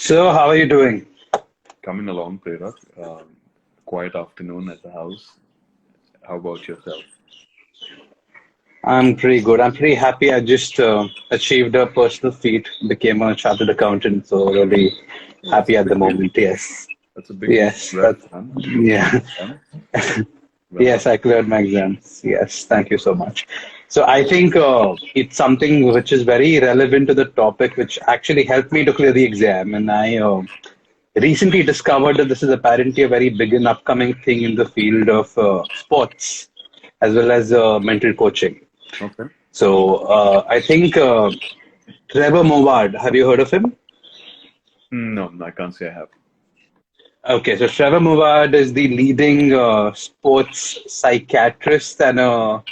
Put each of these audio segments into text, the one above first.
So, how are you doing? Coming along, Prerak. Quiet afternoon at the house. How about yourself? I'm pretty good. I'm pretty happy. I just achieved a personal feat, became a chartered accountant. So, really Oh, that's happy a at the big deal. moment. Yes. That's a big deal. Yes. Congrats, That's, man. You cleared yeah. exams. Well Yes, done. I cleared my exams. Yes. Thank you so much. So, I think it's something which is very relevant to the topic, which actually helped me to clear the exam. And I recently discovered that this is apparently a very big and upcoming thing in the field of sports as well as mental coaching. Okay. So I think Trevor Moward, have you heard of him? No, I can't say I have. Okay, so Trevor Moward is the leading sports psychiatrist and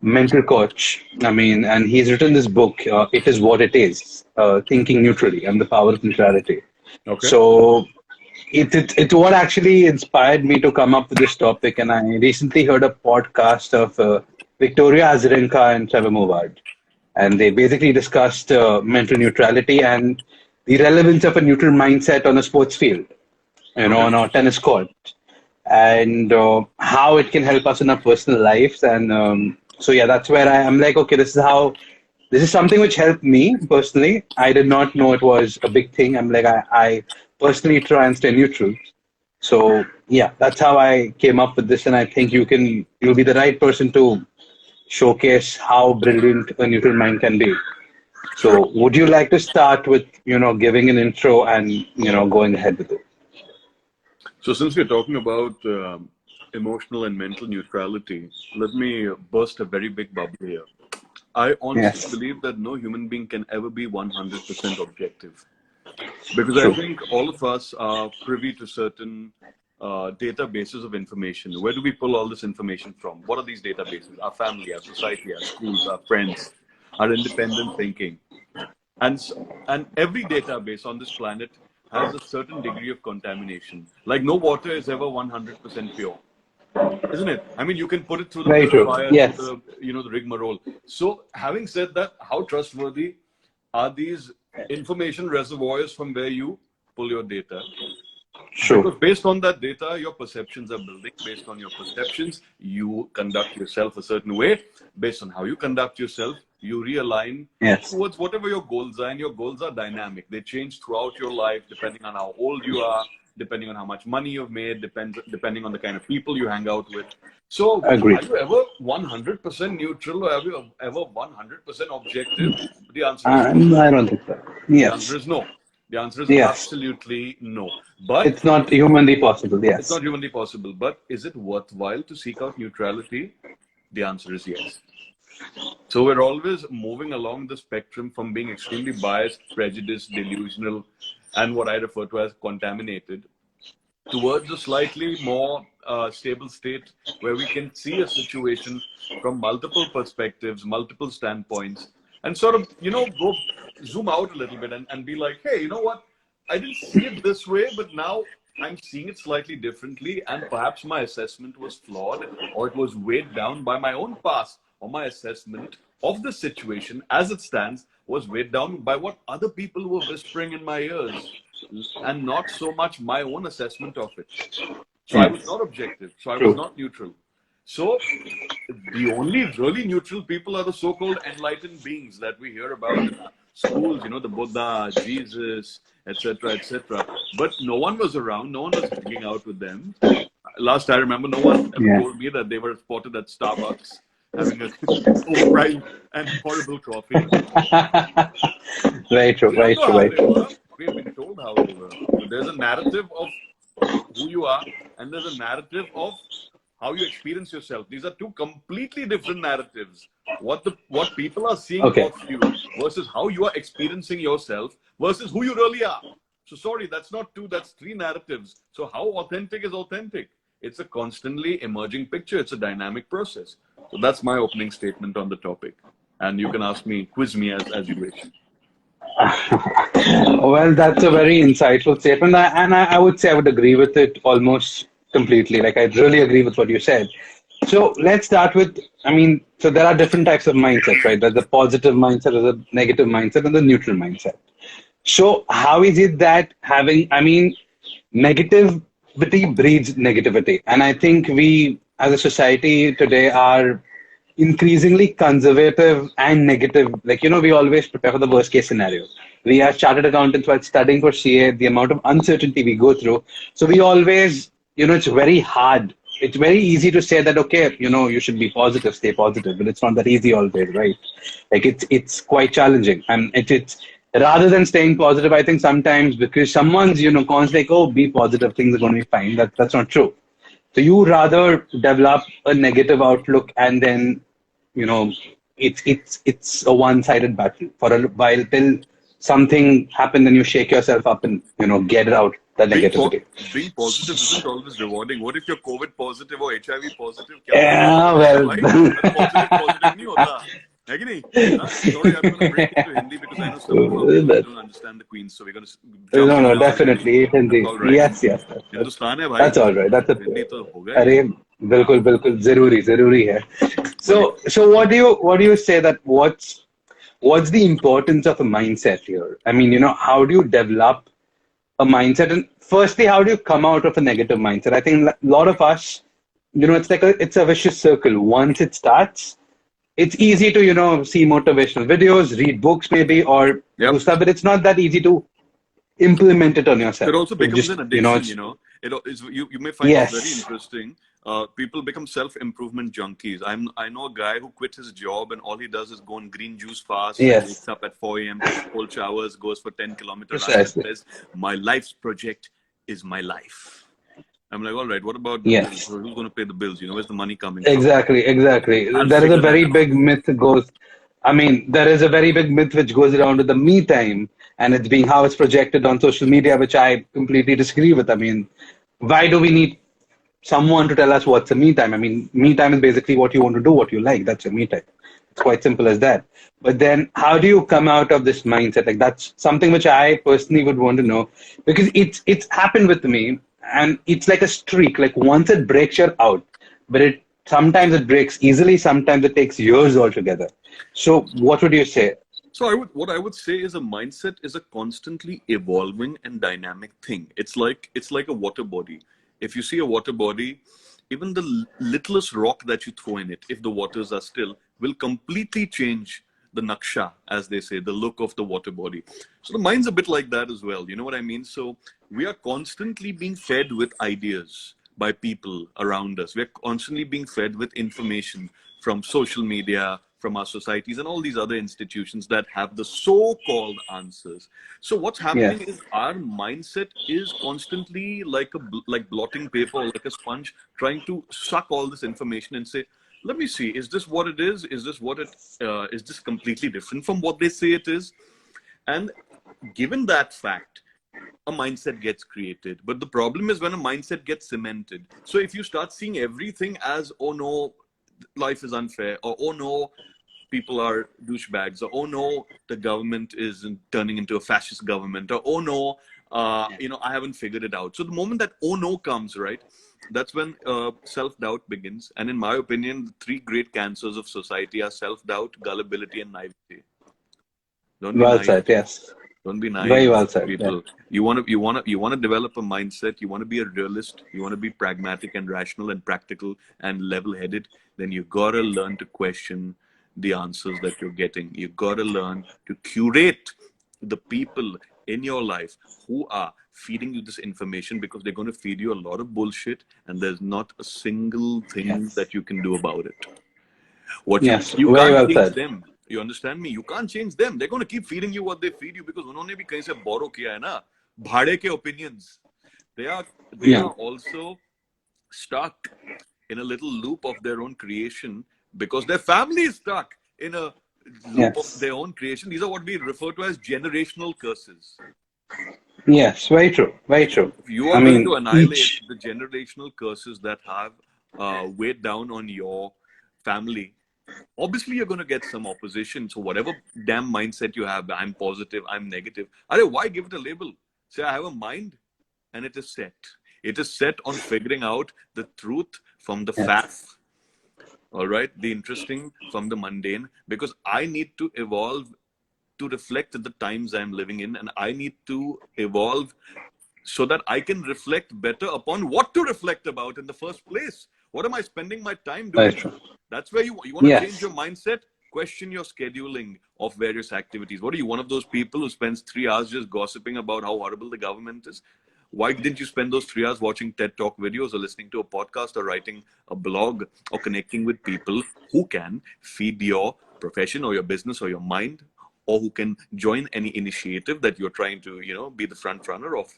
mental coach. I mean, and he's written this book, It Is What It Is, Thinking Neutrally and the Power of Neutrality. Okay. So it's what actually inspired me to come up with this topic. And I recently heard a podcast of Victoria Azarenka and Trevor Moward. And they basically discussed mental neutrality and the relevance of a neutral mindset on a sports field, Okay. on a tennis court, and how it can help us in our personal lives. And so, yeah, that's where I'm like, okay, this is something which helped me personally. I did not know it was a big thing. I'm like, I personally try and stay neutral. So, yeah, that's how I came up with this. And I think you'll be the right person to showcase how brilliant a neutral mind can be. Sure. So, would you like to start with, giving an intro and, going ahead with it? So since we're talking about emotional and mental neutrality, let me burst a very big bubble here. I honestly Yes, believe that no human being can ever be 100% objective. Because I true. think all of us are privy to certain databases of information. Where do we pull all this information from? What are these databases? Our family, our society, our schools, our friends, our independent thinking. And, and every database on this planet has a certain degree of contamination. Like no water is ever 100% pure, isn't it? I mean, you can put it through the Very true. purifier, through Yes, the, the rigmarole. So having said that, how trustworthy are these information reservoirs from where you pull your data? true. Because based on that data, your perceptions are building. Based on your perceptions, you conduct yourself a certain way. Based on how you conduct yourself, you realign Yes, towards whatever your goals are. And your goals are dynamic. They change throughout your life, depending on how old you are, depending on how much money you've made, depending on the kind of people you hang out with. So, are agreed. you ever 100% neutral or have you ever 100% objective? The answer is no. I don't think so. The answer Yes, is no. The answer is yes. absolutely no. But It's not humanly possible. it's Yes, not humanly possible. But is it worthwhile to seek out neutrality? The answer is yes. So we're always moving along the spectrum from being extremely biased, prejudiced, delusional, and what I refer to as contaminated, towards a slightly more stable state where we can see a situation from multiple perspectives, multiple standpoints, and sort of, go zoom out a little bit and be like, hey, you know what? I didn't see it this way, but now I'm seeing it slightly differently. And perhaps my assessment was flawed or it was weighed down by my own past, or my assessment of the situation as it stands was weighed down by what other people were whispering in my ears and not so much my own assessment of it. So I was yes, not objective. So I was true. not neutral. So the only really neutral people are the so-called enlightened beings that we hear about in our schools, the Buddha, Jesus, etc., etc. But no one was around. No one was hanging out with them. Last I remember, no one ever Yeah. told me that they were spotted at Starbucks having a overpriced and horrible coffee. Very true. We don't Very know true. how Very they true. were. We have been told how they were. So there's a narrative of who you are, and there's a narrative of how you experience yourself. These are two completely different narratives. What people are seeing Okay. of you versus how you are experiencing yourself versus who you really are. So sorry, that's not two, that's three narratives. So how authentic is authentic? It's a constantly emerging picture. It's a dynamic process. So that's my opening statement on the topic. And you can ask me, quiz me as you wish. Well, that's a very insightful statement, I would say I would agree with it almost completely. Like I really agree with what you said. So let's start with. I mean, so there are different types of mindsets, right? There's the positive mindset, there's a negative mindset, and the neutral mindset. So how is it that having, I mean, negativity breeds negativity. And I think we as a society today are increasingly conservative and negative. Like, we always prepare for the worst case scenario. We are chartered accountants while studying for CA, the amount of uncertainty we go through. So we always, it's very hard. It's very easy to say that, okay, you should be positive, stay positive, but it's not that easy always, right? Like it's quite challenging. And it's rather than staying positive, I think sometimes because someone's, constantly like, oh, be positive, things are going to be fine. That's not true. So you rather develop a negative outlook and then, you know, it's a one-sided battle for a while till something happens and you shake yourself up and, get it out, the Being negativity. being positive isn't always rewarding. What if you're COVID positive or HIV positive? क्या होगा? Yeah, well, भाई, अरे positive positive नहीं होता. है कि नहीं? Huh? Sorry, I'm going to break into Hindi because I know some of our viewers don't understand the Queens, so we're going to jump no, into Hindi. definitely. That's Hindi. all right. Yes, yes. Hindustan है भाई. That's all right. That's a Hindi तो होगा ही. अरे बिल्कुल बिल्कुल जरूरी है. बोलिए. So what do you say that what's the importance of a mindset here? I mean, how do you develop a mindset? And firstly, how do you come out of a negative mindset? I think a lot of us, it's a vicious circle. Once it starts, it's easy to, see motivational videos, read books maybe, or Yep. do stuff, but it's not that easy to implement it on yourself. It also becomes an addiction, It's, You may find this very yes, interesting. People become self-improvement junkies. I know a guy who quit his job and all he does is go on green juice fast and yes, wakes up at 4 a.m., takes cold showers, goes for 10-kilometer runs and precisely. says, my life's project is my life. I'm like, all right, what about the bills? Yes. Who's going to pay the bills? Where's the money coming from? Exactly. I'll There is a figure that very out. big myth goes. I mean, there is a very big myth which goes around with the me time, and it's being how it's projected on social media, which I completely disagree with. I mean, why do we need someone to tell us what's a me time? I mean, me time is basically what you want to do, what you like. That's your me time. It's quite simple as that. But then, how do you come out of this mindset? Like that's something which I personally would want to know because it's happened with me, and it's like a streak. Like once it breaks, you're out. But sometimes it breaks easily. Sometimes it takes years altogether. So, what would you say? So what I would say is a mindset is a constantly evolving and dynamic thing. It's like a water body. If you see a water body, even the littlest rock that you throw in it, if the waters are still, will completely change the naksha, as they say, the look of the water body. So the mind's a bit like that as well. You know what I mean? So we are constantly being fed with ideas by people around us. We're constantly being fed with information from social media, from our societies, and all these other institutions that have the so-called answers. So what's happening Yes. is our mindset is constantly like blotting paper, or like a sponge, trying to suck all this information and say, let me see, is this what it is? Is this what it is? This completely different from what they say it is? And given that fact, a mindset gets created. But the problem is when a mindset gets cemented. So if you start seeing everything as, oh no, life is unfair, or oh no, people are douchebags, or oh no, the government is turning into a fascist government, or oh no, I haven't figured it out. So the moment that oh no comes, right, that's when self-doubt begins. And in my opinion, the three great cancers of society are self-doubt, gullibility, and naivety. Don't be Well naive. said. Yes. Don't be Very naive, well said. Yeah. people. You want to develop a mindset. You want to be a realist. You want to be pragmatic and rational and practical and level-headed. Then you gotta learn to question the answers that you're getting. You gotta learn to curate the people in your life who are feeding you this information, because they're going to feed you a lot of bullshit, and there's not a single thing Yes. that you can do about it. What Yes. you Very can't well change said. them. You understand me? You can't change them. They're going to keep feeding you what they feed you, because उन्होंने भी कहीं से borrow किया है ना, भाड़े के opinions. They Yeah. are also stuck in a little loop of their own creation, because their family is stuck in a loop of Yes. their own creation. These are what we refer to as generational curses. Yes. Very true. Very So true. if you I are going to mean, annihilate each. the generational curses that have weighed down on your family, obviously you're going to get some opposition. So whatever damn mindset you have, I'm positive, I'm negative, why give it a label? Say I have a mind, and it is set on figuring out the truth from the Yes. faff, all right, the interesting from the mundane, because I need to evolve to reflect the times I'm living in, and I need to evolve so that I can reflect better upon what to reflect about in the first place. What am I spending my time That's doing? true. That's where you want to change Yes. your mindset. Question your scheduling of various activities. What are you, one of those people who spends 3 hours just gossiping about how horrible the government is? Why didn't you spend those 3 hours watching TED Talk videos or listening to a podcast or writing a blog or connecting with people who can feed your profession or your business or your mind, or who can join any initiative that you're trying to, be the front runner of?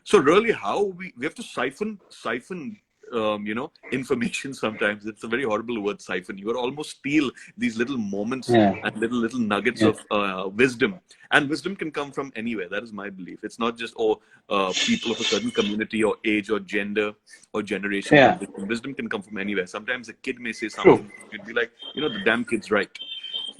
So really, how we have to siphon information. Sometimes it's a very horrible word, siphon. You got to almost steal these little moments Yeah. and little nuggets Yeah. of wisdom. And wisdom can come from anywhere. That is my belief. It's not just people of a certain community or age or gender or generation Yeah. get wisdom. Wisdom can come from anywhere. Sometimes a kid may say True. something, you'd be like, the damn kid's right.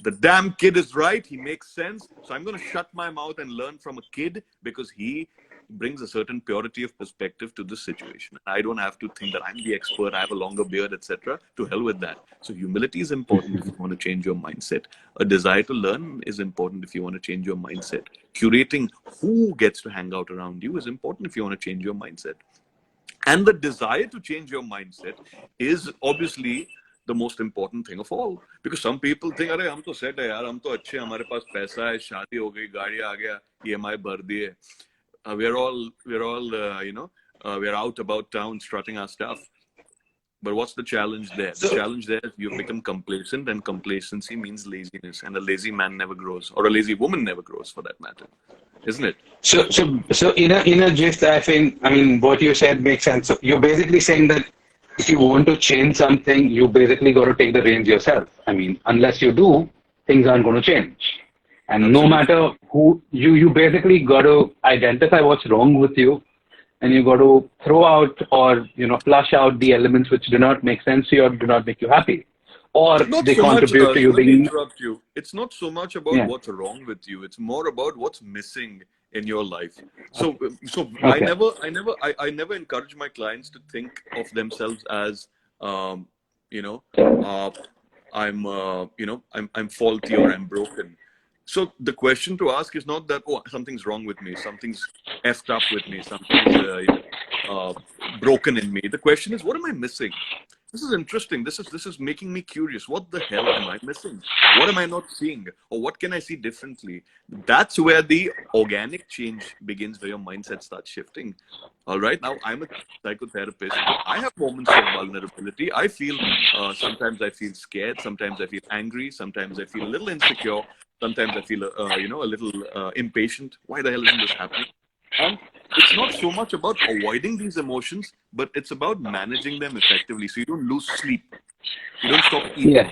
The damn kid is right. He makes sense. So I'm going to shut my mouth and learn from a kid because he brings a certain purity of perspective to this situation. I don't have to think that I'm the expert, I have a longer beard, etc. To hell with that. So humility is important if you want to change your mindset. A desire to learn is important if you want to change your mindset. Curating who gets to hang out around you is important if you want to change your mindset. And the desire to change your mindset is obviously the most important thing of all. Because some people think, अरे हम तो set है यार, हम तो अच्छे, हमारे पास पैसा है, शादी हो गई, गाड़ी आ गया, EMI भर दिए. We're all we're out about town strutting our stuff. But what's the challenge there? The challenge there is you've become complacent, and complacency means laziness, and a lazy man never grows, or a lazy woman never grows for that matter, isn't it? So in a gist, I mean, what you said makes sense. So you're basically saying that if you want to change something, you basically got to take the reins yourself. I mean, unless you do, things aren't going to change. And Absolutely. no matter who, you basically got to identify what's wrong with you, and you got to throw out or, flush out the elements which do not make sense to you or do not make you happy. Or Not they so much, contribute to you let me being... interrupt you. It's not so much about Yeah. what's wrong with you. It's more about what's missing in your life. So Okay. I never encourage my clients to think of themselves as, I'm faulty or I'm broken. So the question to ask is not that, oh, something's wrong with me, something's effed up with me, something's broken in me. The question is, what am I missing? This is interesting. This is making me curious. What the hell am I missing? What am I not seeing? Or what can I see differently? That's where the organic change begins, where your mindset starts shifting. All right. Now, I'm a psychotherapist. I have moments of vulnerability. I feel, sometimes I feel scared. Sometimes I feel angry. Sometimes I feel a little insecure. Sometimes I feel, a little impatient. Why the hell isn't this happening? And it's not so much about avoiding these emotions, but it's about managing them effectively. So you don't lose sleep. You don't stop eating. Yeah.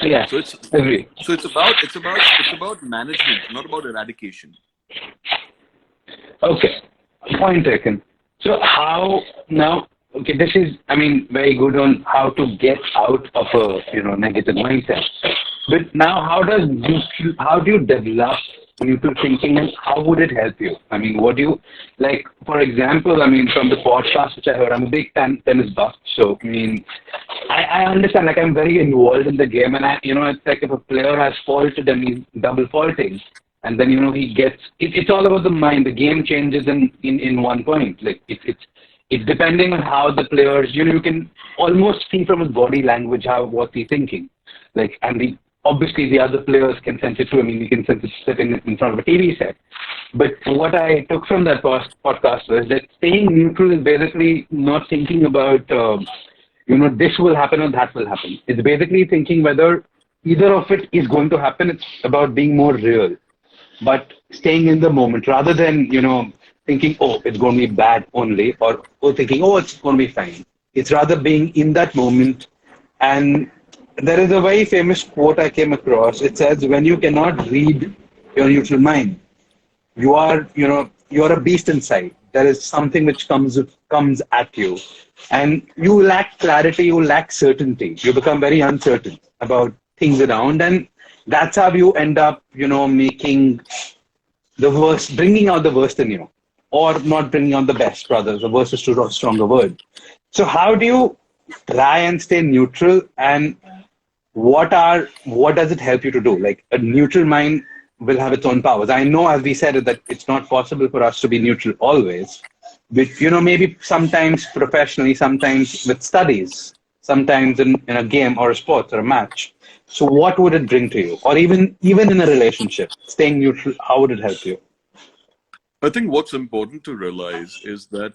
Yeah. So Agree. it's about management, not about eradication. Okay. Point taken. So how now? Okay, this is, very good on how to get out of a, negative mindset. But now, how do you develop neutral thinking, and how would it help you? I mean, what do you, like, for example, from the podcast which I heard, I'm a big tennis buff. So, I understand, like, I'm very involved in the game, and it's like if a player has faulted and he's double faulting, and then, he gets, it's all about the mind. The game changes in one point. Like, it's depending on how the players, you can almost see from his body language what he's thinking. Like, and obviously the other players can sense it too. You can sense it sitting in front of a TV set. But what I took from that podcast was that staying neutral is basically not thinking about, this will happen or that will happen. It's basically thinking whether either of it is going to happen. It's about being more real, but staying in the moment rather than, thinking, oh, it's going to be bad only, or thinking, oh, it's going to be fine. It's rather being in that moment. And there is a very famous quote I came across. It says, when you cannot read your neutral mind, you are a beast inside. There is something which comes at you, and you lack clarity, you lack certainty. You become very uncertain about things around, and that's how you end up, making the worst, bringing out the worst in you, or not bringing out the best, rather. The worst is too strong a word. So how do you try and stay neutral, and what does it help you to do? Like, a neutral mind will have its own powers. I know, as we said, that it's not possible for us to be neutral always, but maybe sometimes professionally, sometimes with studies, sometimes in a game or a sport or a match. So what would it bring to you? Or even in a relationship, staying neutral, how would it help you? I think what's important to realize is that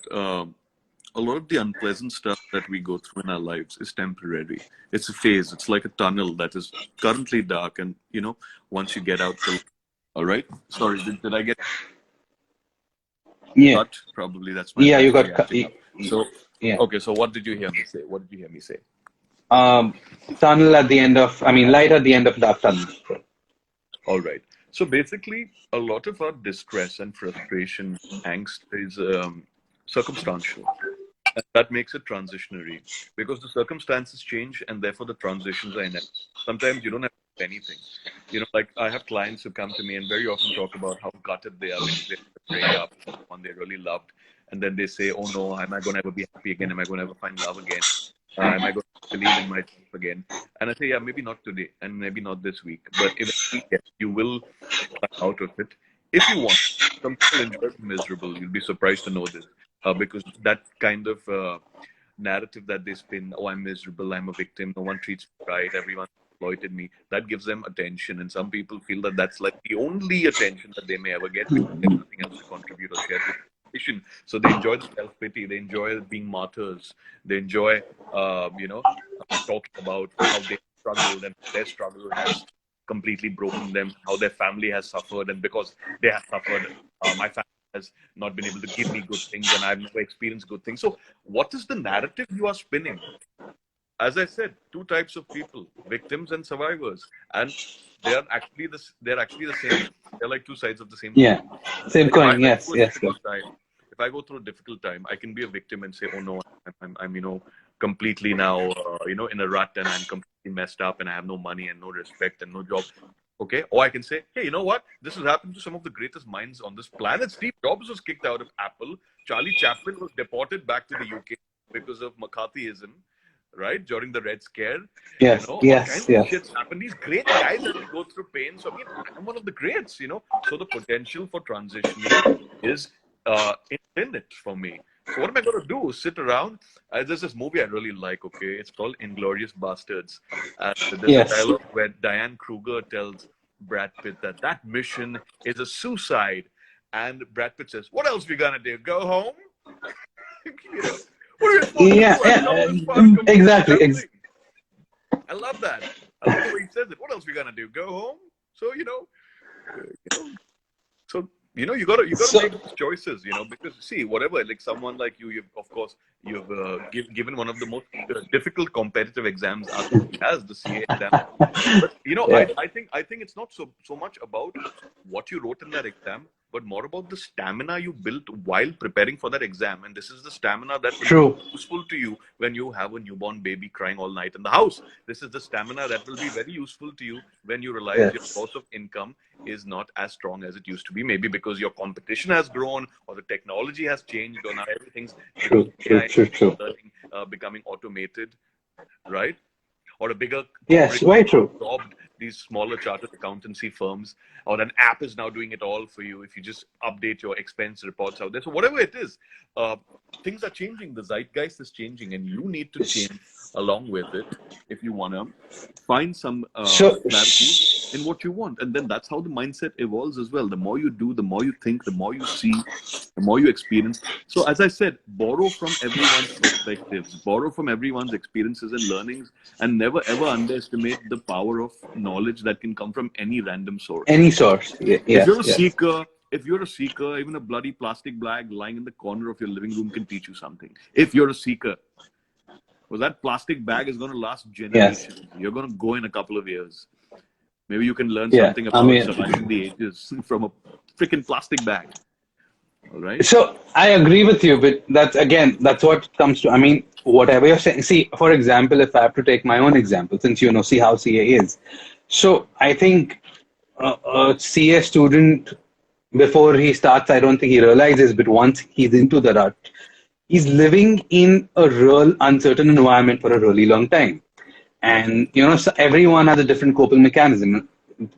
a lot of the unpleasant stuff that we go through in our lives is temporary. It's a phase. It's like a tunnel that is currently dark, and once you get out, all right. Sorry, did I get Yeah. cut? Probably that's my Yeah, you battery got acting up. So, yeah. okay. So what did you hear me say? What did you hear me say? Tunnel at the end of, light at the end of dark tunnel. All right. So basically, a lot of our distress and frustration, angst is circumstantial. And that makes it transitionary because the circumstances change and therefore the transitions are inevitable. Sometimes you don't have to do anything. Like I have clients who come to me and very often talk about how gutted they are when they break up with someone they really loved. And then they say, oh no, am I going to ever be happy again? Am I going to ever find love again? Am I going to believe in myself again? And I say, yeah, maybe not today and maybe not this week. But eventually, yes, you will come out of it if you want. Some people enjoy being miserable. You'll be surprised to know this. Because that kind of narrative that they spin, oh, I'm miserable, I'm a victim, no one treats me right, everyone exploited me, that gives them attention. And some people feel that that's like the only attention that they may ever get because they have nothing else to contribute or share to the conversation. So they enjoy the self-pity, they enjoy being martyrs, they enjoy, talking about how they struggled and their struggle has completely broken them, how their family has suffered. And because they have suffered, my family has not been able to give me good things and I've never experienced good things. So what is the narrative you are spinning? As I said, two types of people, victims and survivors. And they're actually the same. They're like two sides of the same coin. Yeah. Same coin, yes. If I go through a difficult time, I can be a victim and say, oh no, I'm completely now, in a rut and I'm completely messed up and I have no money and no respect and no job. Okay, or I can say, hey, you know what? This has happened to some of the greatest minds on this planet. Steve Jobs was kicked out of Apple. Charlie Chaplin was deported back to the UK because of McCarthyism, right? During the Red Scare. Yes, all yes, kinds yes. of shit's happened. These great guys have to go through pain. So, I'm one of the greats, So the potential for transitioning is infinite for me. So what am I going to do? Sit around? There's this movie I really like, okay? It's called Inglourious Bastards. There's a dialogue where Diane Kruger tells Brad Pitt that mission is a suicide. And Brad Pitt says, what else we going to do? Go home? What are you supposed to do? Exactly. I love that. I love the way he says it. What else we going to do? Go home? So, so you got to make those choices, because see, whatever, like someone like you've given one of the most difficult competitive exams as the CA exam. But I think it's not so much about what you wrote in that exam, but more about the stamina you built while preparing for that exam. And this is the stamina that will be useful to you when you have a newborn baby crying all night in the house. This is the stamina that will be very useful to you when you realize your source of income is not as strong as it used to be, maybe because your competition has grown or the technology has changed or now everything's true. learning, becoming automated, right? Or a bigger absorbed these smaller chartered accountancy firms, or an app is now doing it all for you if you just update your expense reports out there. So whatever it is, things are changing, the zeitgeist is changing, and you need to change along with it if you want to find some clarity in what you want. And then that's how the mindset evolves as well. The more you do, the more you think, the more you see, the more you experience. So as I said, borrow from everyone's perspectives, borrow from everyone's experiences and learnings, and never ever underestimate the power of knowledge that can come from any random source. Any source. If you're a seeker, even a bloody plastic bag lying in the corner of your living room can teach you something. If you're a seeker, well, that plastic bag is going to last generations. You're going to go in a couple of years. Maybe you can learn something about surviving the ages from a freaking plastic bag. All right. So I agree with you, but that's what comes to. Whatever you're saying. See, for example, if I have to take my own example, since see how CA is. So I think a CA student, before he starts, I don't think he realizes, but once he's into the rut, he's living in a real uncertain environment for a really long time. And, so everyone has a different coping mechanism.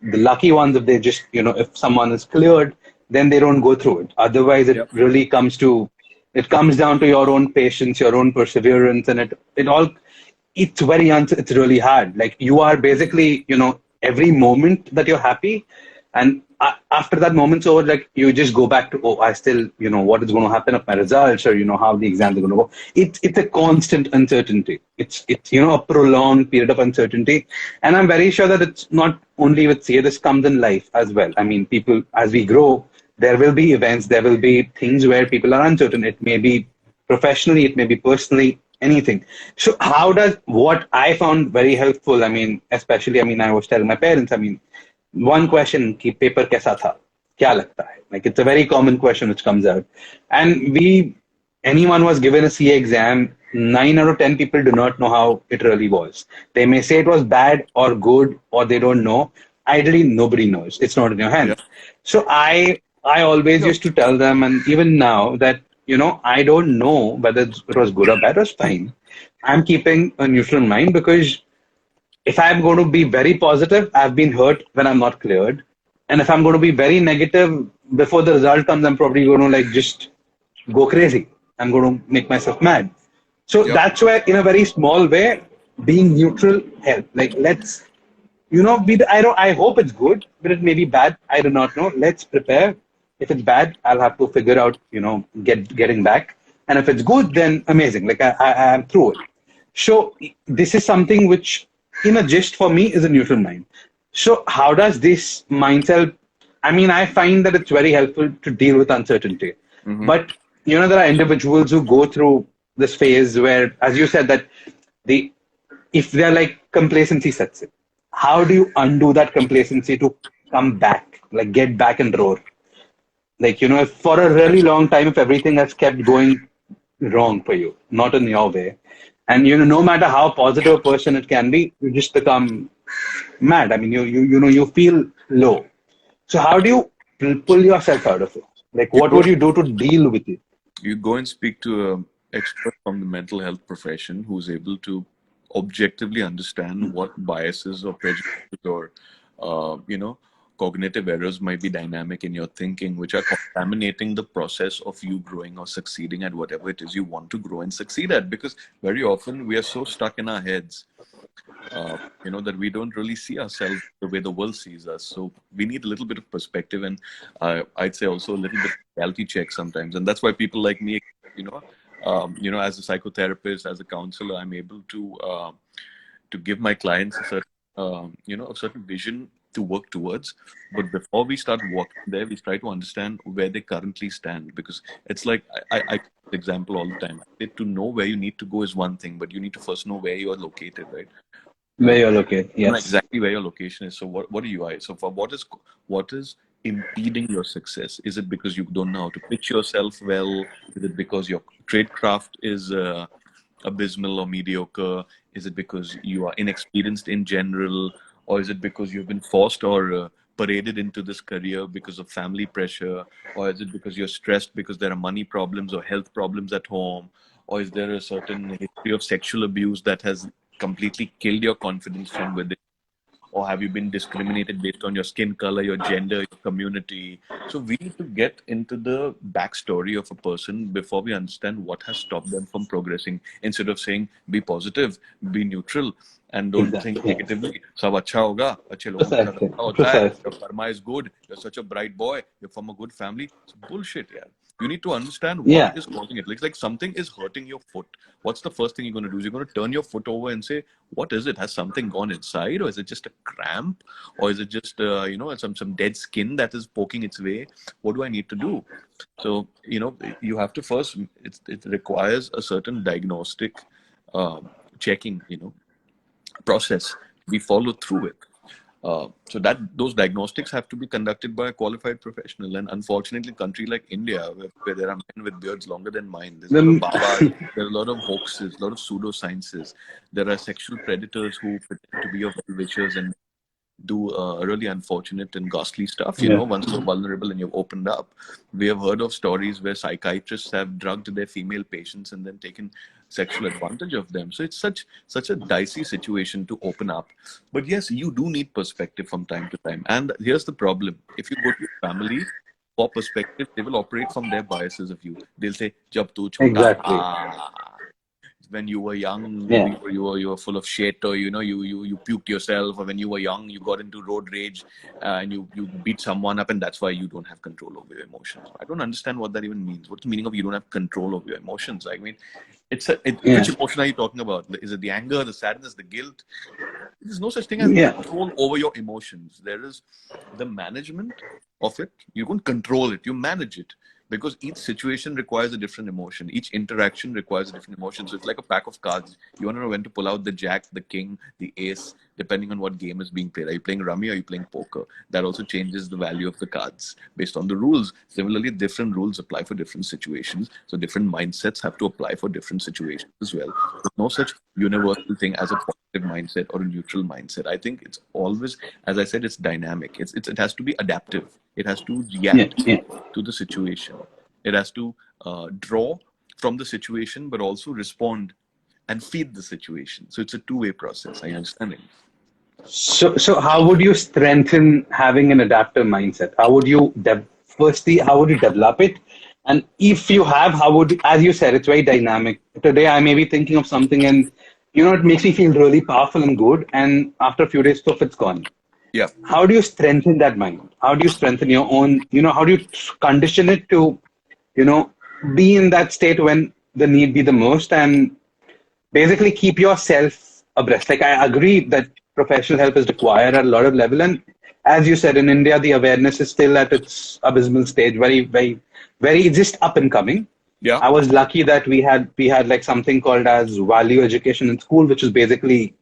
the lucky ones, if they just, if someone is cleared, then they don't go through it. Otherwise, it Yep. really it comes down to your own patience, your own perseverance, and it's it's really hard. Like you are basically, every moment that you're happy, and after that moment's over, like you just go back to, oh, I still, what is going to happen of my results, or how the exams are going to go. It's a constant uncertainty. It's a prolonged period of uncertainty, and I'm very sure that it's not only with CA. This comes in life as well. I mean, people, as we grow, there will be events, there will be things where people are uncertain. It may be professionally, it may be personally, anything. So how does, what I found very helpful, I mean, especially, I mean, I was telling my parents, I mean, one question, कि paper कैसा था? क्या लगता है? Like, it's a very common question which comes out. And anyone who was given a CA exam, 9 out of 10 people do not know how it really was. They may say it was bad or good, or they don't know. Ideally, nobody knows. It's not in your hands. Yeah. So I always used to tell them, and even now, that, I don't know whether it was good or bad. It was fine. I'm keeping a neutral mind, because if I'm going to be very positive, I've been hurt when I'm not cleared. And if I'm going to be very negative before the result comes, I'm probably going to like just go crazy. I'm going to make myself mad. So Yep. that's where, in a very small way, being neutral help. Like, let's, I hope it's good, but it may be bad. I do not know. Let's prepare. If it's bad, I'll have to figure out, getting back. And if it's good, then amazing. Like I'm through it. So this is something which, in a gist, for me, is a neutral mind. So how does this mindset? I mean, I find that it's very helpful to deal with uncertainty. But there are individuals who go through this phase where, as you said, that if they're like complacency sets in, how do you undo that complacency to come back, like get back and roar? Like, if for a really long time, if everything has kept going wrong for you, not in your way, and no matter how positive a person it can be, you just become mad. I mean, you feel low. So how do you pull yourself out of it? Like, You what go, would you do to deal with it? you go and speak to an expert from the mental health profession who's able to objectively understand what biases or prejudices or, cognitive errors might be dynamic in your thinking, which are contaminating the process of you growing or succeeding at whatever it is you want to grow and succeed at. Because very often we are so stuck in our heads, that we don't really see ourselves the way the world sees us. So we need a little bit of perspective, and I'd say also a little bit of reality check sometimes. And that's why people like me, as a psychotherapist, as a counselor, I'm able to give my clients a certain vision to work towards. But before we start walking there, we try to understand where they currently stand, because it's like I example all the time. To know where you need to go is one thing, but you need to first know where you are located, right? Where you're located, You know yes. exactly where your location is. So what are you? So for what is impeding your success? Is it because you don't know how to pitch yourself well? Is it because your trade craft is abysmal or mediocre? Is it because you are inexperienced in general, or is it because you've been forced or paraded into this career because of family pressure, or is it because you're stressed because there are money problems or health problems at home, or is there a certain history of sexual abuse that has completely killed your confidence from within? Or have you been discriminated based on your skin color, your gender, your community? So we need to get into the backstory of a person before we understand what has stopped them from progressing. Instead of saying, be positive, be neutral, and don't think Exactly. negatively. Sab acha hoga, अच्छे लोगों के साथ Precisely. अच्छा होता है. Precisely. Your karma is good. You're such a bright boy. You're from a good family. It's bullshit, yeah. You need to understand what Yeah. is causing it. It's like something is hurting your foot. What's the first thing you're going to do? Is you're going to turn your foot over and say, what is it? Has something gone inside, or is it just a cramp, or is it just some dead skin that is poking its way? What do I need to do? So you have to first. It requires a certain diagnostic checking process. We follow through it. So that those diagnostics have to be conducted by a qualified professional. And unfortunately, a country like India, where there are men with beards longer than mine, there's a lot of babas, there are a lot of hoaxes, a lot of pseudosciences. There are sexual predators who pretend to be your well-wishers and do really unfortunate and ghastly stuff, Yeah. once you're vulnerable and you've opened up. We have heard of stories where psychiatrists have drugged their female patients and then taken sexual advantage of them. So it's such a dicey situation to open up. But yes, you do need perspective from time to time. And here's the problem: if you go to your family for perspective, they will operate from their biases of you. They'll say, "Jab tu chota Exactly. tha, when you were young, Yeah. you were full of shit, or you puked yourself, or when you were young, you got into road rage, and you beat someone up, and that's why you don't have control over your emotions." I don't understand what that even means. What's the meaning of you don't have control over your emotions? I mean, Yeah. which emotion are you talking about? Is it the anger, the sadness, the guilt? There's no such thing as Yeah. control over your emotions. There is the management of it. You don't control it, you manage it. Because each situation requires a different emotion. Each interaction requires a different emotion. So it's like a pack of cards. You want to know when to pull out the jack, the king, the ace, depending on what game is being played. Are you playing rummy or are you playing poker? That also changes the value of the cards based on the rules. Similarly, different rules apply for different situations. So different mindsets have to apply for different situations as well. There's no such universal thing as a positive mindset or a neutral mindset. I think it's always, as I said, it's dynamic. It has to be adaptive. It has to Yeah. react Yeah. to the situation. It has to draw from the situation, but also respond and feed the situation. So it's a two-way process. I understand it. So how would you strengthen having an adaptive mindset? How would you firstly, how would you develop it? And if you have, how would, as you said, it's very dynamic. Today I may be thinking of something, and it makes me feel really powerful and good. And after a few days, stuff, it's gone. Yeah. How do you strengthen that mind? How do you strengthen your own? How do you condition it to, you know, be in that state when the need be the most, and basically keep yourself abreast. Like, I agree that professional help is required at a lot of level, and as you said, in India the awareness is still at its abysmal stage, very very very just up and coming. Yeah. I was lucky that we had like something called as value education in school, which is basically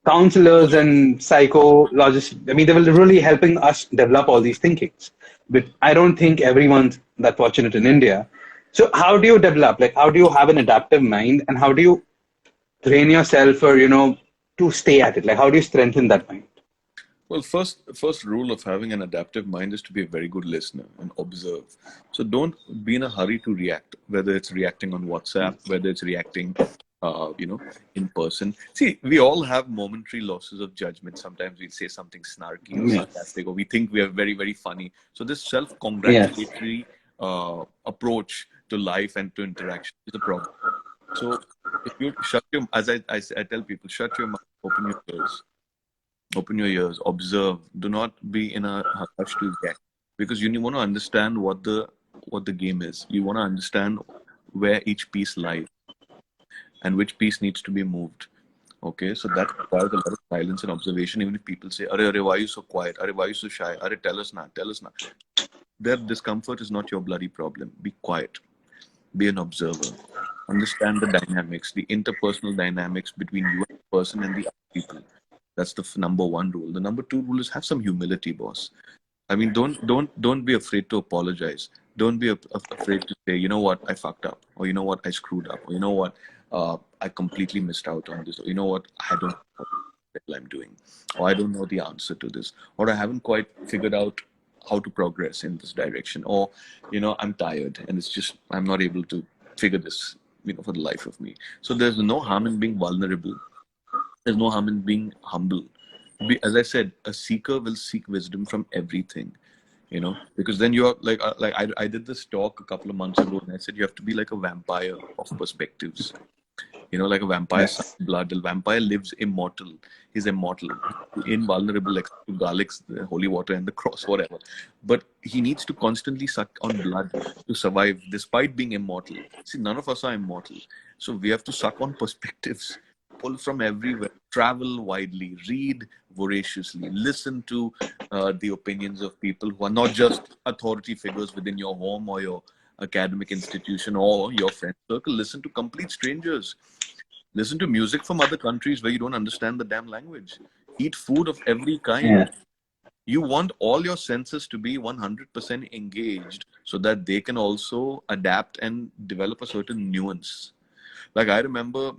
counselors and psychologists. I mean, they were really helping us develop all these thinkings, but I don't think everyone's that fortunate in India. So how do you develop, like, how do you have an adaptive mind, and how do you train yourself, or to stay at it? Like, how do you strengthen that mind? Well, first rule of having an adaptive mind is to be a very good listener and observe. So don't be in a hurry to react, whether it's reacting on WhatsApp, whether it's reacting, in person. See, we all have momentary losses of judgment. Sometimes we say something snarky or Yes. sarcastic, or we think we are very, very funny. So this Yes. self-congratulatory approach to life and to interaction is a problem. So if you shut your, as I tell people, shut your mouth, open your ears, observe. Do not be in a rush to react, because you want to understand what the game is. You want to understand where each piece lies and which piece needs to be moved. Okay, so that requires a lot of silence and observation. Even if people say, "Arey, arey, why are you so quiet? Arey, why are you so shy? Arey, tell us now, tell us now." Their discomfort is not your bloody problem. Be quiet. Be an observer. Understand the dynamics, the interpersonal dynamics between you and the person and the other people. That's the number one rule. The number two rule is have some humility, boss. I mean, don't be afraid to apologize. Don't be afraid to say, "You know what, I fucked up," or "You know what, I screwed up," or "You know what, I completely missed out on this," or "You know what, I don't know what the hell I'm doing," or "I don't know the answer to this," or "I haven't quite figured out how to progress in this direction," or "I'm tired and it's just I'm not able to figure this, for the life of me." So there's no harm in being vulnerable. There's no harm in being humble. As I said, a seeker will seek wisdom from everything, because then you're like I did this talk a couple of months ago, and I said you have to be like a vampire of perspectives. Like a vampire sucks Yes. blood. The vampire lives immortal. He's immortal, invulnerable, like to garlics, the holy water, and the cross, whatever. But he needs to constantly suck on blood to survive, despite being immortal. See, none of us are immortal, so we have to suck on perspectives, pull from everywhere, travel widely, read voraciously, listen to the opinions of people who are not just authority figures within your home or your academic institution or your friend circle. Listen to complete strangers. Listen to music from other countries where you don't understand the damn language. Eat food of every kind. Yeah. You want all your senses to be 100% engaged so that they can also adapt and develop a certain nuance. Like I remember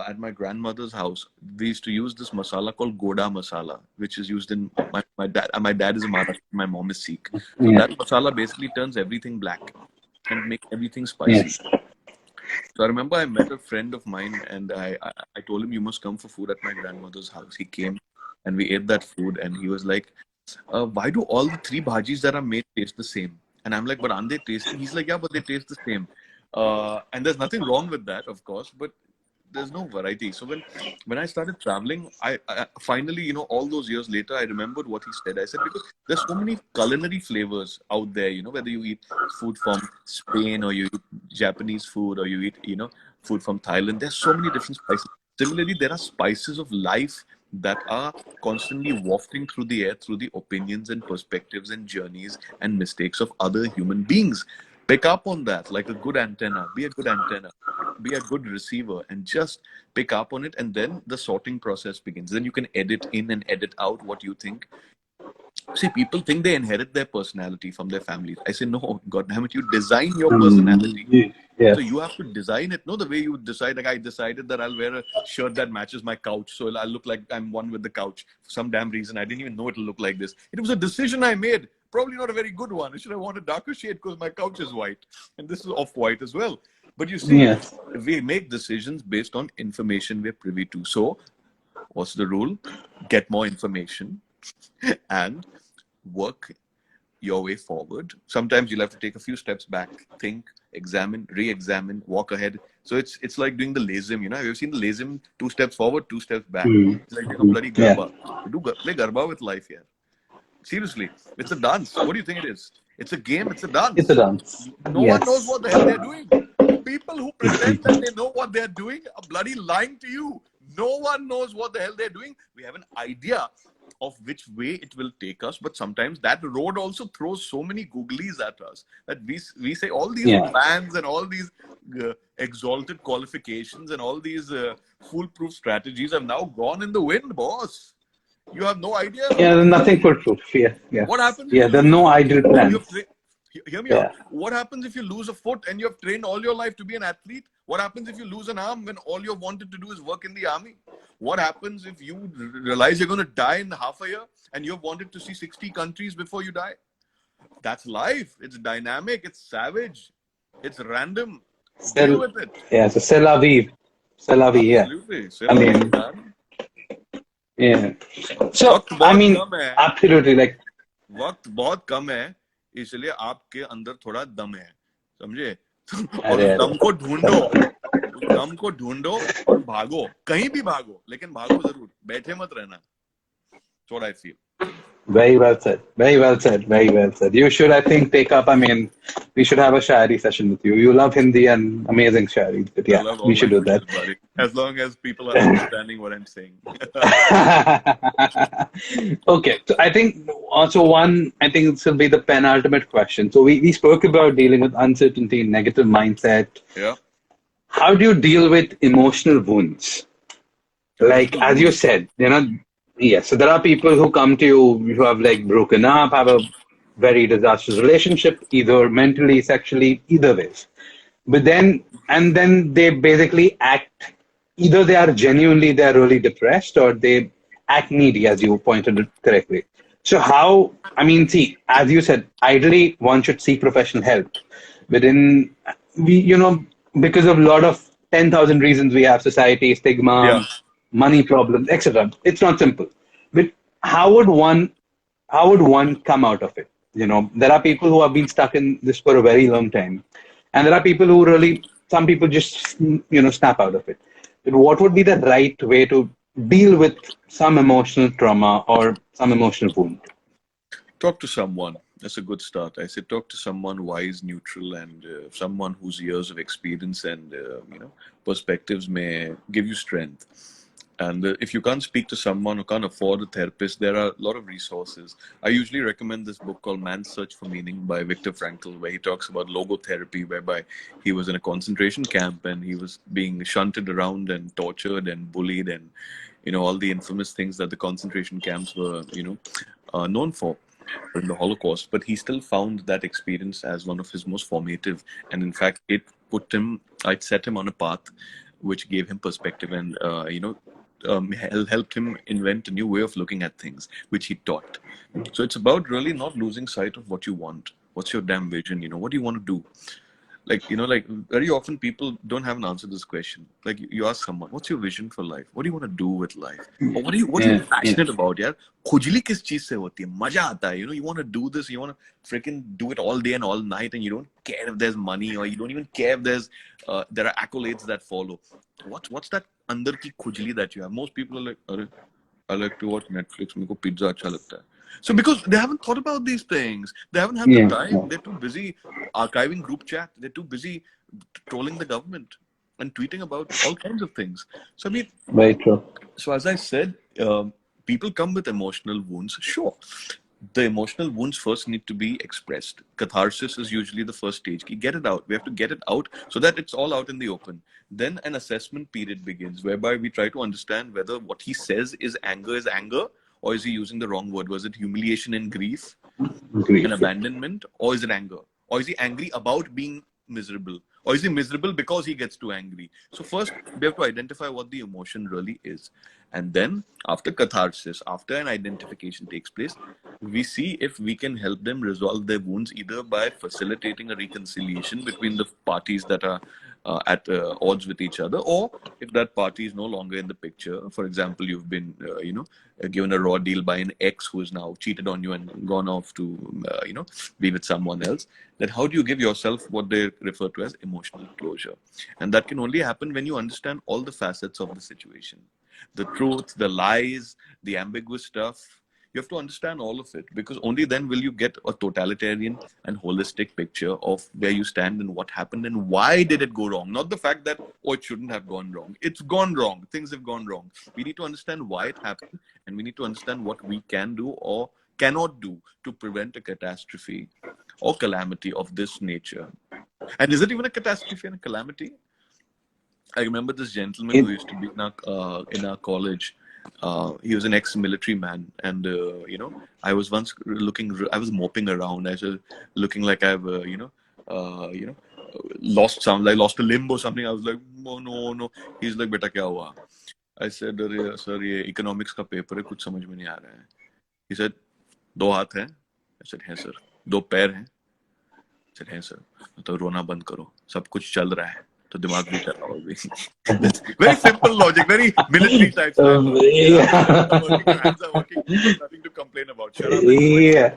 at my grandmother's house, we used to use this masala called Goda masala, which is used in my dad. My dad is a Maharashtra, my mom is Sikh. So Yeah. that masala basically turns everything black and makes everything spicy. Yes. So I remember I met a friend of mine, and I told him, you must come for food at my grandmother's house. He came and we ate that food, and he was like, why do all the three bhajis that are made taste the same? And I'm like, but aren't they tasty? He's like, yeah, but they taste the same. And there's nothing wrong with that, of course, but there's no variety. So when I started traveling, I finally, you know, all those years later, I remembered what he said. I said, because there's so many culinary flavors out there, you know, whether you eat food from Spain or you eat Japanese food or you eat, you know, food from Thailand. There's so many different spices. Similarly, there are spices of life that are constantly wafting through the air through the opinions and perspectives and journeys and mistakes of other human beings. Pick up on that like a good antenna. Be a good antenna. Be a good receiver and just pick up on it, and then the sorting process begins. Then you can edit in and edit out what you think. See, people think they inherit their personality from their families. I say, no, God damn it, you design your personality. Yeah. So you have to design it, no, the way you decide. Like I decided that I'll wear a shirt that matches my couch, so I'll look like I'm one with the couch. For some damn reason, I didn't even know it'll look like this. It was a decision I made. Probably not a very good one. I should have wanted a darker shade because my couch is white, and this is off-white as well. But you see, Yes. we make decisions based on information we're privy to. So, what's the rule? Get more information and work your way forward. Sometimes you'll have to take a few steps back, think, examine, re-examine, walk ahead. So it's like doing the lazim, you know. Have you seen the lazim? 2 steps forward, 2 steps back. It's like doing a bloody Yeah. garba. Play garba with life here. Seriously, it's a dance. What do you think it is? It's a game, it's a It's a dance. dance. No one knows what the hell they're doing. People who pretend that they know what they're doing are bloody lying to you. No one knows what the hell they're doing. We have an idea of which way it will take us, but sometimes that road also throws so many googlies at us that we say all these plans and all these exalted qualifications and all these foolproof strategies have now gone in the wind, boss. You have no idea. Yeah, nothing foolproof. Yeah. What happens? Yeah, there are no ideal plans. Hear me out. What happens if you lose a foot and you have trained all your life to be an athlete? What happens if you lose an arm when all you wanted to do is work in the army? What happens if you realize you're going to die in half a year and you've wanted to see 60 countries before you die? That's life. It's dynamic. It's savage. It's random. Deal with it. Yeah, so c'est la vie. C'est la vie, yeah. Absolutely. Yeah. So, I mean, absolutely, like... वक्त बहुत कम है, इसलिए आपके अंदर थोड़ा दम है, समझे? और दम को ढूंढो और भागो, कहीं भी भागो, लेकिन भागो जरूर, बैठे मत रहना. That's what I feel. Very well said. Very well said. Very well said. You should, I think, take up. I mean, we should have a shairi session with you. You love Hindi and amazing shairi. But yeah, we should do that. Buddy. As long as people are understanding what I'm saying. Okay. So I think also I think this will be the penultimate question. So we spoke about dealing with uncertainty, negative mindset. Yeah. How do you deal with emotional wounds? Like, as you said, you know, yes. So there are people who come to you who have like broken up, have a very disastrous relationship, either mentally, sexually, either ways. But then they basically act, either they're really depressed or they act needy, as you pointed out correctly. So how, I mean, see, as you said, ideally one should seek professional help. But because of a lot of 10,000 reasons we have, society, stigma, money problems, etc. It's not simple. But how would one come out of it? You know, there are people who have been stuck in this for a very long time. And there are people who some people just, snap out of it. But what would be the right way to deal with some emotional trauma or some emotional wound? Talk to someone. That's a good start. I said, talk to someone wise, neutral, and someone whose years of experience and, perspectives may give you strength. And if you can't speak to someone who can't afford a therapist, there are a lot of resources. I usually recommend this book called Man's Search for Meaning by Viktor Frankl, where he talks about logotherapy, whereby he was in a concentration camp and he was being shunted around and tortured and bullied and, all the infamous things that the concentration camps were, known for in the Holocaust. But he still found that experience as one of his most formative. And in fact, it set him on a path which gave him perspective and, helped him invent a new way of looking at things, which he taught. So it's about really not losing sight of what you want. What's your damn vision? What do you want to do? Like, like very often people don't have an answer to this question. Like you ask someone, what's your vision for life? What do you want to do with life? Or what are you Yeah, yeah. passionate about? Yeah, khujli kis cheez se hoti hai? Maja aata hai. You want to do this, you want to freaking do it all day and all night, and you don't care if there's money, or you don't even care if there are accolades that follow. What's that andar ki khujli that you have? Most people are like, Arre, I like to watch Netflix. Meko pizza acha lagta hai. So because they haven't thought about these things, they haven't had the Yeah, time. They're too busy archiving group chat. They're too busy trolling the government and tweeting about all kinds of things. So I mean, very true. so as I said, people come with emotional wounds. Sure, the emotional wounds first need to be expressed. Catharsis is usually the first stage. Get it out. We have to get it out so that it's all out in the open. Then an assessment period begins, whereby we try to understand whether what he says is anger, or is he using the wrong word? Was it humiliation and grief and Grief. abandonment, or is it anger? Or is he angry about being miserable? Or is he miserable because he gets too angry? So first, we have to identify what the emotion really is. And then after catharsis, after an identification takes place, we see if we can help them resolve their wounds either by facilitating a reconciliation between the parties that are at odds with each other, or if that party is no longer in the picture. For example, you've been, given a raw deal by an ex who has now cheated on you and gone off to, be with someone else. Then how do you give yourself what they refer to as emotional closure? And that can only happen when you understand all the facets of the situation. The truth, the lies, the ambiguous stuff. You have to understand all of it, because only then will you get a totalitarian and holistic picture of where you stand and what happened and why did it go wrong. Not the fact that, oh, it shouldn't have gone wrong. It's gone wrong. Things have gone wrong. We need to understand why it happened, and we need to understand what we can do or cannot do to prevent a catastrophe or calamity of this nature. And is it even a catastrophe and a calamity? I remember this gentleman who used to be in our college. He was an ex-military man, and I was once I was moping around. I was looking like I've lost a limb or something. I was like, oh no. He's like, beta kya hua? I said, sir, ye economics ka paper hai, kuch samajh mein nahi aa raha hai. He said, दो हाथ हैं? I said, हैं sir. दो पैर हैं? I said, हैं sir. तो रोना बंद करो, सब कुछ चल रहा है. तो दिमाग भी चल रहा होगा. Very simple logic, very military type style logic. Your hands are working, there's nothing to complain about. Shut up and Yeah.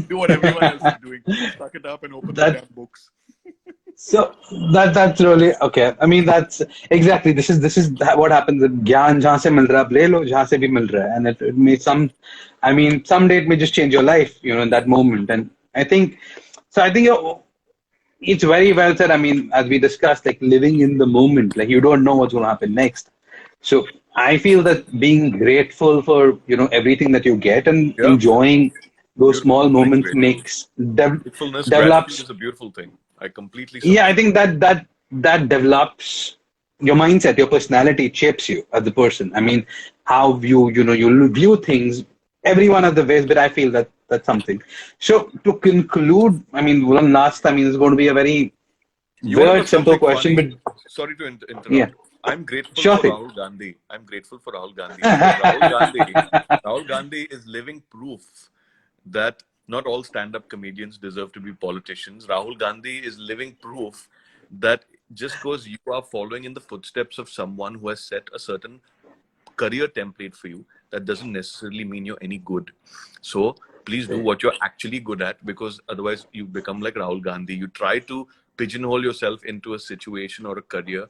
do what everyone else is doing. Suck it up and open the damn books. So that's really okay. I mean, that's exactly this is what happens. ज्ञान जहाँ से मिल रहा है, ले लो जहाँ से भी मिल रहा है, and it may I mean, someday it may just change your life, in that moment. And I think so. I think it's very well said. I mean, as we discussed, like living in the moment, like you don't know what's going to happen next. So I feel that being grateful for everything that you get and enjoying those Beautiful. small moments Grateful. makes Gratefulness, develops. gratitude is a beautiful thing. I completely Yeah, I support. think that develops your mindset, your personality, it shapes you as a person. I mean, how you view things. Everyone has the ways, but I feel that's something. So to conclude, I mean, one last. I mean, it's going to be a very You want to know weird, simple something question, funny? but Sorry to interrupt. yeah, I'm grateful sure for thing. Rahul Gandhi. I'm grateful for Rahul Gandhi because Rahul Gandhi is living proof that not all stand-up comedians deserve to be politicians. Rahul Gandhi is living proof that just because you are following in the footsteps of someone who has set a certain career template for you, that doesn't necessarily mean you're any good. So please do what you're actually good at, because otherwise you become like Rahul Gandhi. You try to pigeonhole yourself into a situation or a career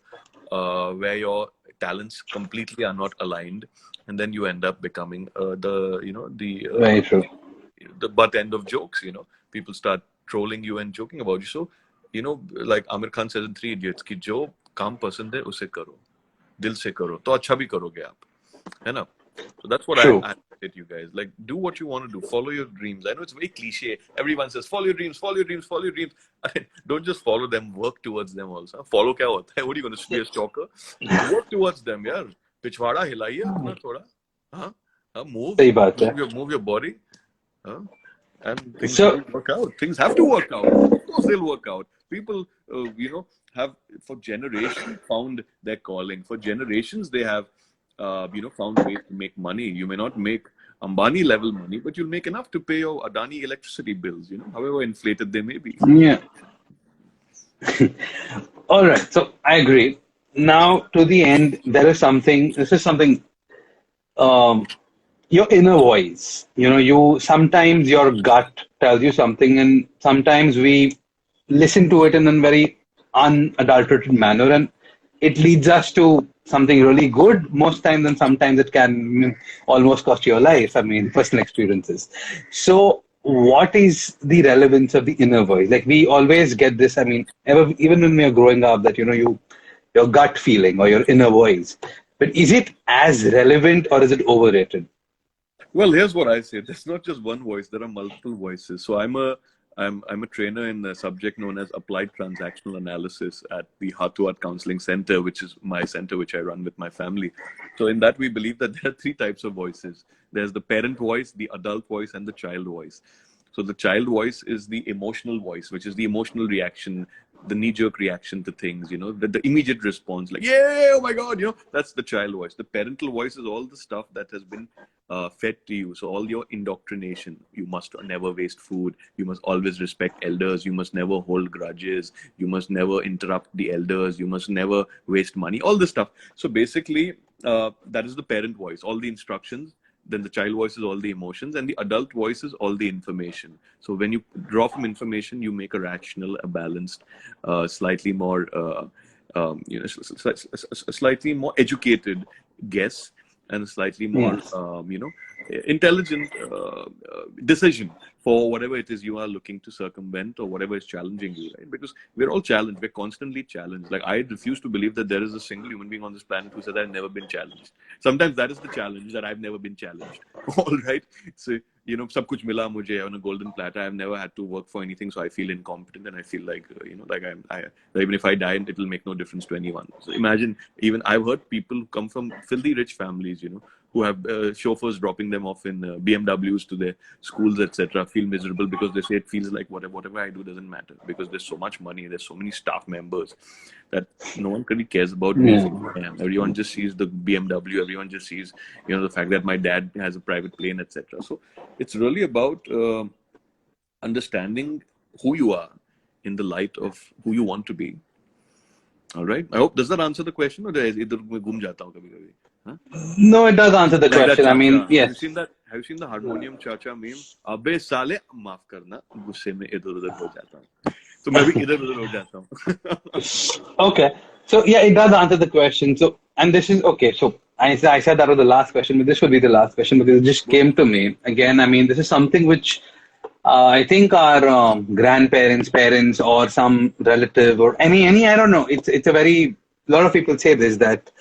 where your talents completely are not aligned, and then you end up becoming Very true. the butt end of jokes. People start trolling you and joking about you. So like Amir Khan says in Three Idiots, कि जो काम पसंद है उसे करो, दिल से करो, तो अच्छा भी करोगे आप, है ना? So that's what True. I say to you guys. Like, do what you want to do. Follow your dreams. I know it's very cliche. Everyone says, follow your dreams, follow your dreams, follow your dreams. I mean, don't just follow them, work towards them also. Follow क्या होता है? What are you going to be a stalker? Work towards them, यार. पिछवाड़ा हिलाइए अपना थोड़ा. हाँ? Move. सही बात है. Move your body. Huh? And things So will work out. Things have to work out. Of course they'll work out. People, have for generations found their calling. For generations they have, found ways to make money. You may not make Ambani level money, but you'll make enough to pay your Adani electricity bills, however inflated they may be. yeah. All right. So I agree. Now to the end, there is something. This is something. Um, your inner voice. You sometimes your gut tells you something, and sometimes we listen to it in a very unadulterated manner, and it leads us to something really good most times, and sometimes it can almost cost your life. I mean, personal experiences. So, what is the relevance of the inner voice? Like we always get this. I mean, even when we are growing up, that your gut feeling or your inner voice. But is it as relevant or is it overrated? Well, here's what I say. There's not just one voice. There are multiple voices. So I'm a trainer in a subject known as Applied Transactional Analysis at the Heart Counselling Centre, which is my center which I run with my family. So in that we believe that there are three types of voices. There's the parent voice, the adult voice, and the child voice. So the child voice is the emotional voice, which is the emotional reaction, the knee-jerk reaction to things, the immediate response, like, yeah, oh my God, that's the child voice. The parental voice is all the stuff that has been fed to you. So all your indoctrination, you must never waste food. You must always respect elders. You must never hold grudges. You must never interrupt the elders. You must never waste money, all this stuff. So basically, that is the parent voice, all the instructions. Then the child voice is all the emotions, and the adult voice is all the information. So when you draw from information, you make a rational, a balanced, slightly more, slightly more educated guess, and a slightly more, Yes. intelligent decision for whatever it is you are looking to circumvent or whatever is challenging you, right? Because we're all challenged. We're constantly challenged. Like, I refuse to believe that there is a single human being on this planet who says, I've never been challenged. Sometimes that is the challenge, that I've never been challenged. All right. So, sab kuch mila mujhe on a golden platter. I've never had to work for anything. So I feel incompetent, and I feel like, even if I die, it will make no difference to anyone. So imagine, even I've heard people who come from filthy rich families, who have chauffeurs dropping them off in BMWs to their schools, etc., feel miserable because they say it feels like whatever I do doesn't matter, because there's so much money, there's so many staff members, that no one really cares about me as Yeah. I am. Everyone just sees the BMW, everyone just sees, the fact that my dad has a private plane, etc. So it's really about understanding who you are in the light of who you want to be. All right. I hope, does that answer the question, or idhar mein gum jata hu kabhi kabhi? Huh? No, it does answer the Like that question. I Chacha. mean, Have you yes. seen that? Have you seen the harmonium Chacha meme? Abbe साले माफ करना, गुस्से में इधर-उधर हो जाता हूँ. तो मैं भी इधर-उधर हो जाता हूँ. Okay. So yeah, it does answer the question. So, and this is okay. So I said that was the last question, but this will be the last question because it just came to me again. I mean, this is something which I think our grandparents, parents, or some relative, or any I don't know. It's a very, a lot of people say this, that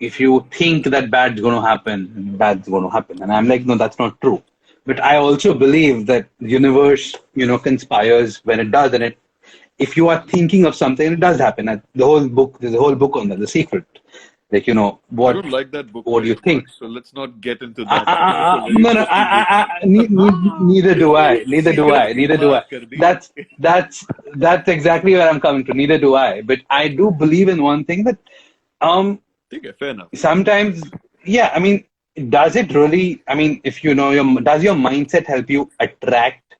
if you think that bad's going to happen, bad's going to happen, and I'm like, no, that's not true. But I also believe that the universe, conspires when it does, and if you are thinking of something, it does happen. And there's a whole book on that, The Secret. Like, I what don't like that book what do you very much, think? so let's not get into that. I know it's a very No, no, interesting book. neither do I. Neither do Secret I. की Neither do I. बात कर दी. That's that's that's exactly where I'm coming to. Neither do I. But I do believe in one thing, that ठीक है, fair enough. sometimes, yeah. I mean, does it really? I mean, if does your mindset help you attract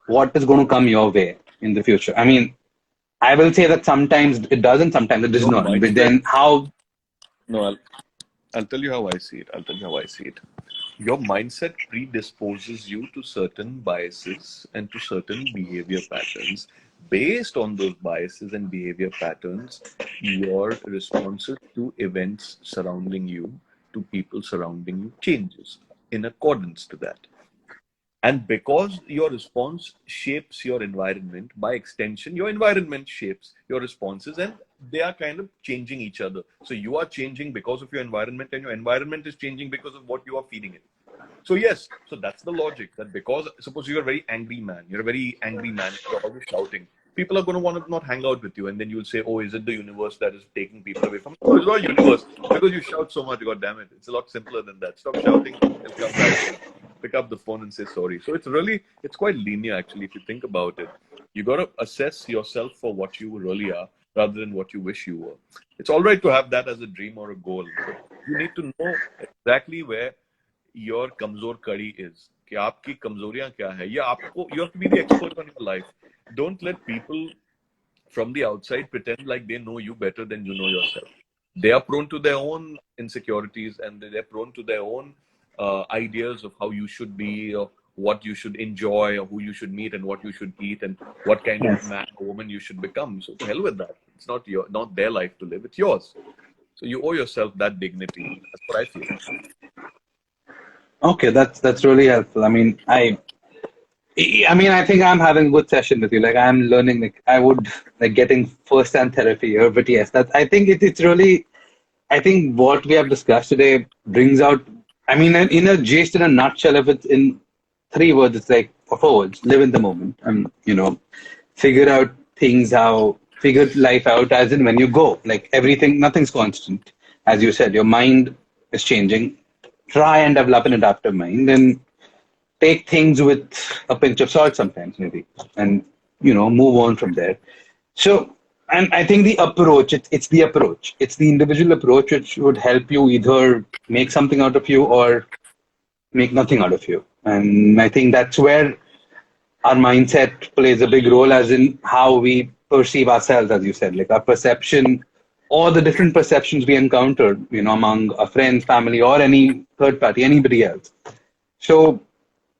what is going to come your way in the future? I mean, I will say that sometimes it doesn't, sometimes it does Your not. But mindset. then how? No, I'll tell you how I see it. I'll tell you how I see it. Your mindset predisposes you to certain biases and to certain behavior patterns. Based on those biases and behavior patterns, your responses to events surrounding you, to people surrounding you, changes in accordance to that. And because your response shapes your environment, by extension, your environment shapes your responses, and they are kind of changing each other. So you are changing because of your environment, and your environment is changing because of what you are feeding it. So yes, so that's the logic, that because suppose you're a very angry man, you're always shouting, people are going to want to not hang out with you, and then you'll say, oh, is it the universe that is taking people away from you? No, it's not universe, because you shout so much, god damn it. It's a lot simpler than that. Stop shouting and come back. Pick up the phone and say sorry. So it's quite linear actually, if you think about it. You got to assess yourself for what you really are rather than what you wish you were. It's all right to have that as a dream or a goal, but you need to know exactly where your kamzor kadi is. कि आपकी कमजोरियां क्या है, या आपको, you have to be the expert on your life. Don't let people from the outside pretend like they know you better than you know yourself. They are prone to their own insecurities, and they're prone to their own ideas of how you should be, or what you should enjoy, or who you should meet, and what you should eat, and what kind of Yes. man or woman you should become. So to hell with that. It's not their life to live. It's yours. So you owe yourself that dignity. That's what I feel. Okay, that's really helpful. I think I'm having a good session with you. Like I'm learning, like I would like getting first-hand therapy here. But yes, that I think it's really. I think what we have discussed today brings out. I mean, in a gist, in a nutshell, if it's in 3 words, it's like, or 4 words: live in the moment, and figure out things, how figure life out as in when you go. Like everything, nothing's constant. As you said, your mind is changing. Try and develop an adaptive mind, and take things with a pinch of salt sometimes, maybe, and move on from there. So, and I think the approach, it's the approach, it's the individual approach which would help you either make something out of you or make nothing out of you. And I think that's where our mindset plays a big role, as in how we perceive ourselves, as you said, like our perception or the different perceptions we encountered, among our friends, family, or any third party, anybody else. So,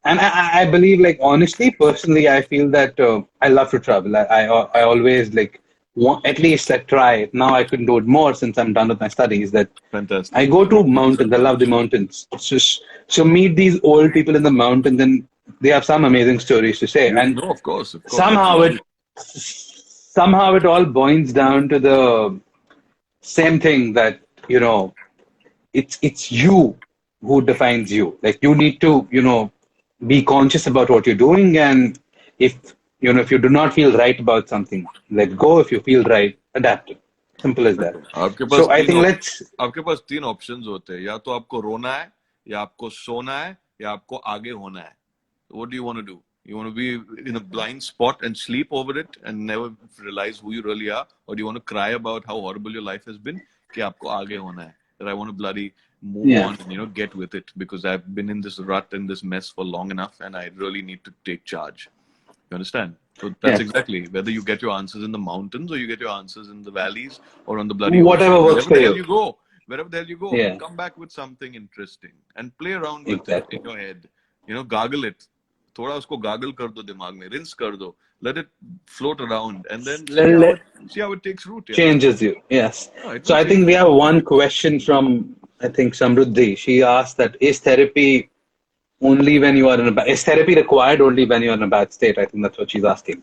and I believe, like, honestly, personally, I feel that I love to travel. I always like want, at least I try. Now I couldn't do it more since I'm done with my studies. That I Fantastic. go to mountains. I love the mountains. So meet these old people in the mountains, and they have some amazing stories to say. And No, of course, somehow absolutely. it all boils down to the same thing, that it's you who defines you. Like you need to be conscious about what you're doing, and if you do not feel right about something, let go. If you feel right, adapt it. Simple as that. आपके पास So I तीन think op- let's आपके पास तीन options होते हैं, या तो आपको रोना है, या आपको सोना है, या आपको आगे होना है. What do you want to do? You want to be in a blind spot and sleep over it and never realize who you really are, or do you want to cry about how horrible your life has been? कि आपको आगे होना है. That I want to bloody move yeah, on and get with it, because I've been in this rut and this mess for long enough, and I really need to take charge. You understand? So that's yeah, exactly whether you get your answers in the mountains, or you get your answers in the valleys, or on the bloody ocean. whatever works Wherever for the hell you. you go, wherever the hell you go, Yeah, come back with something interesting and play around with it in exactly. your head. Gargle it. थोड़ा उसको gargle कर दो दिमाग में, rinse कर दो. Let it float around, and then see Let, how let, it takes root. Yeah, changes you. Yes. no, it So will I think change we you. have one question from, I think, Samruddhi. She asked that, is therapy only when you are in a bad, is therapy required only when you're in a bad state? I think that's what she's asking.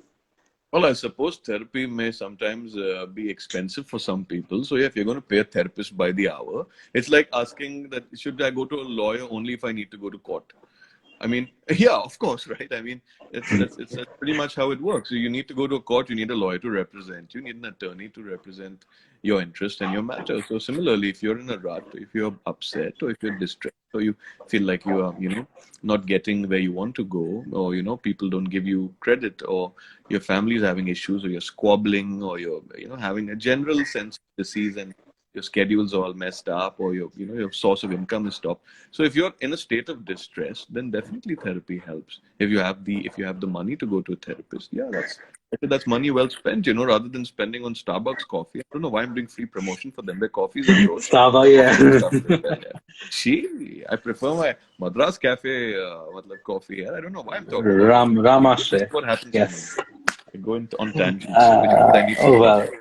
Well, I suppose therapy may sometimes be expensive for some people. So, yeah, if you're going to pay a therapist by the hour, it's like asking that, should I go to a lawyer only if I need to go to court? I mean, yeah, of course, right? I mean, that's pretty much how it works. So you need to go to a court, you need a lawyer to represent, you need an attorney to represent your interest and your matter. So similarly, if you're in a rut, if you're upset, or if you're distressed, or you feel like you are, not getting where you want to go, or people don't give you credit, or your family is having issues, or you're squabbling, or you're having a general sense of disease, and your schedule's all messed up, or your source of income is stopped. So if you're in a state of distress, then definitely therapy helps. If you have the money to go to a therapist, yeah, that's money well spent, rather than spending on Starbucks coffee. I don't know why I'm doing free promotion for them. Their coffees are gross. Stava, Coffee and stuff yeah. like that. Yeah. I prefer my Madras Cafe coffee. Yeah. I don't know why I'm talking about this. This is Ramashre. what happens to me. Yes. I go on tangents, which means I need some Oh well. coffee.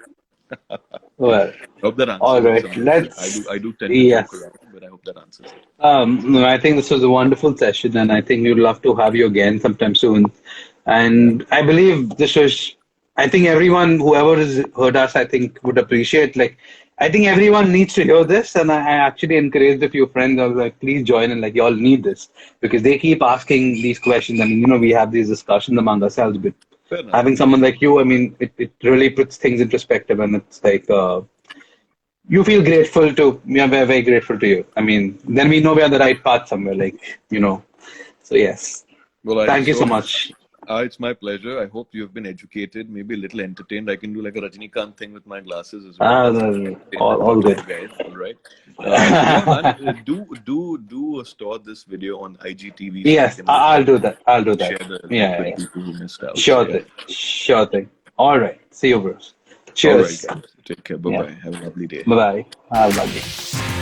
Well. Hope that All answers it, right. Samruddhi. Let's. I do tend to joke Yes. around, but I hope that answers it. No, I think this was a wonderful session, and I think we'd love to have you again sometime soon. And I believe this was, I think everyone, whoever has heard us, I think would appreciate. Like, I think everyone needs to hear this, and I actually encouraged a few friends. I was like, please join in. Like, you all need this because they keep asking these questions. I mean, we have these discussions among ourselves, but Fair enough. having someone like you, I mean, it really puts things in perspective, and it's like. You feel grateful to we are very, very grateful to you. I mean, then we know we're on the right path somewhere, like. So yes. Well, I Thank you so sure much. It's my pleasure. I hope you've been educated, maybe a little entertained. I can do like a Rajinikanth thing with my glasses as well. No, no, Entertain and all talk to good. you guys. All right. So yeah, man, do store this video on IGTV so we Yes, can, you know, I'll do that. I'll do that. share the link Yeah, with yeah. people who missed out. So Sure yeah. thing. Sure thing. All right. See you, bros. All right, Cheers. guys. Take care. Bye Yeah. bye. Have a lovely day. Bye bye. Have a lovely day.